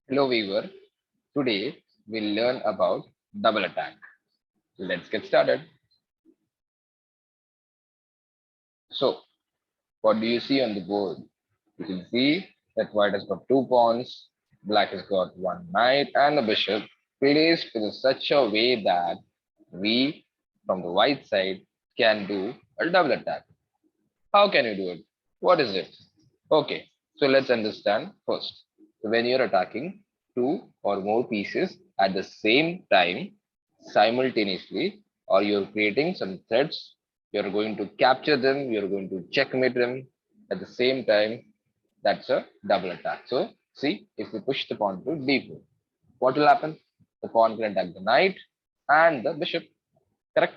Hello viewer, today we'll learn about double attack. Let's get started. So, what do you see on the board? You can see that white has got two pawns, black has got one knight and the bishop placed in such a way that we from the white side can do a double attack. How can you do it? What is it? Okay, so let's understand first. So when you're attacking two or more pieces at the same time, simultaneously, or you're creating some threats, you're going to capture them, you're going to checkmate them at the same time. That's a double attack. So see, if we push the pawn to d4, what will happen? The pawn can attack the knight and the bishop, correct?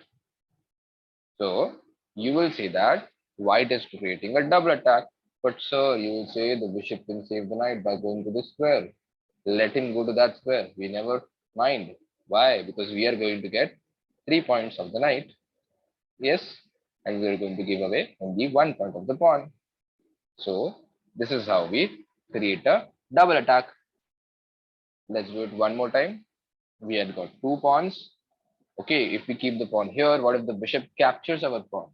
So you will say that white is creating a double attack. But sir, you will say the bishop can save the knight by going to the square. Let him go to that square. We never mind. Why? Because we are going to get 3 points of the knight. Yes. And we are going to give away only 1 point of the pawn. So this is how we create a double attack. Let's do it one more time. We had got two pawns. Okay, if we keep the pawn here, what if the bishop captures our pawn?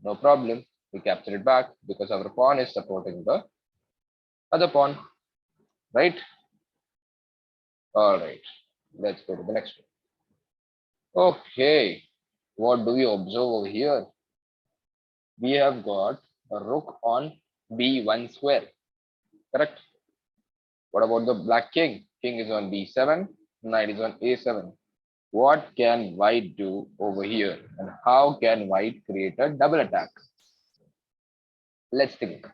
No problem. We capture it back because our pawn is supporting the other pawn, right? All right. Let's go to the next one. Okay. What do we observe over here? We have got a rook on b1 square, correct? What about the black king? King is on b7, knight is on a7. What can white do over here? And how can white create a double attack? Let's think.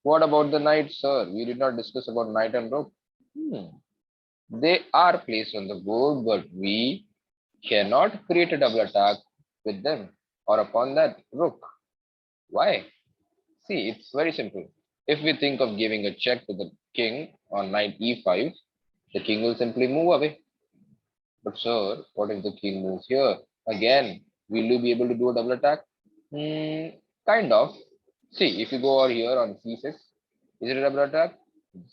What about the knight, sir? We did not discuss about knight and rook. Hmm. They are placed on the board, but we cannot create a double attack with them or upon that rook. Why? See, it's very simple. If we think of giving a check to the king on knight e5, the king will simply move away. But sir, what if the king moves here? Again, will you be able to do a double attack? Kind of. See, if you go over here on c6, is it a double attack?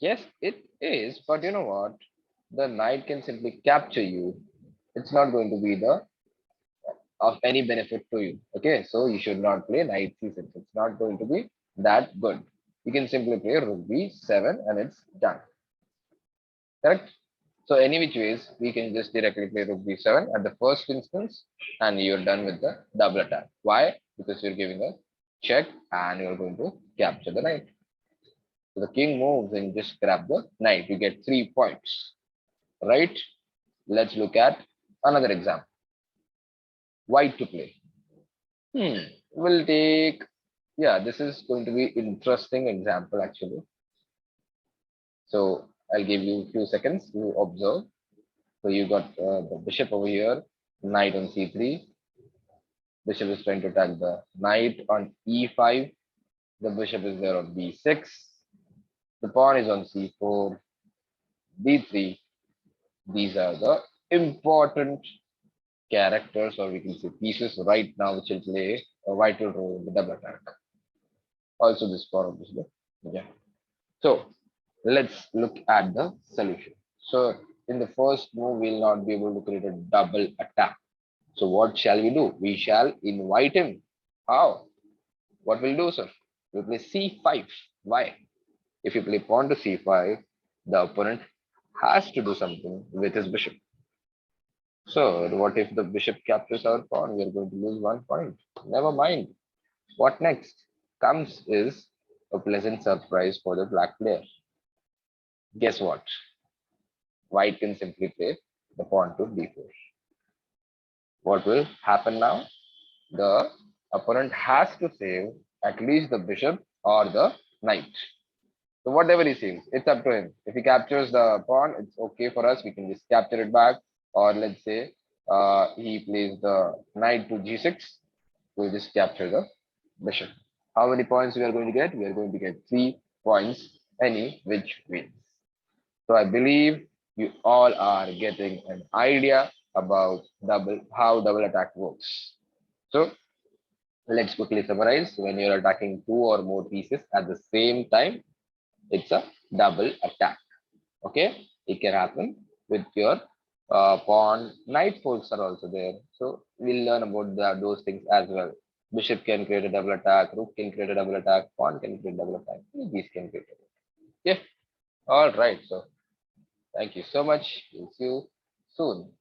Yes, it is. But you know what? The knight can simply capture you. It's not going to be the of any benefit to you. Okay, so you should not play knight c6. It's not going to be that good. You can simply play rook b7 and it's done. Correct? So any which ways, we can just directly play rook b7 at the first instance and you're done with the double attack. Why? Because you're giving a check and you're going to capture the knight. So the king moves and just grab the knight. You get 3 points. Right? Let's look at another example. White to play. We'll take, yeah, this is going to be interesting example actually. So I'll give you a few seconds to observe. So you got the bishop over here, knight on c3. Bishop is trying to attack the knight on e5. The bishop is there on b6. The pawn is on c4, d3. These are the important characters, or we can say pieces right now, which will play a vital role in the double attack. Also, this pawn, obviously. Yeah. So let's look at the solution. So in the first move, we'll not be able to create a double attack. So what shall we do? We shall invite him. How? What will do, sir? We'll play c5. Why? If you play pawn to c5, the opponent has to do something with his bishop. So what if the bishop captures our pawn? We are going to lose 1 point. Never mind. What next comes is a pleasant surprise for the black player. Guess what? White can simply play the pawn to d4. What will happen now? The opponent has to save at least the bishop or the knight. So whatever he saves, it's up to him. If he captures the pawn, it's okay for us. We can just capture it back. Or let's say he plays the knight to g6. We'll just capture the bishop. How many points we are going to get? We are going to get 3 points any which wins. So I believe you all are getting an idea about how double attack works. So let's quickly summarize. When you're attacking two or more pieces at the same time, it's a double attack. Okay, it can happen with your pawn. Knight folds are also there. So we'll learn about those things as well. Bishop can create a double attack, rook can create a double attack, pawn can create double attack, these can create. Yeah, all right. So thank you so much. We'll see you soon.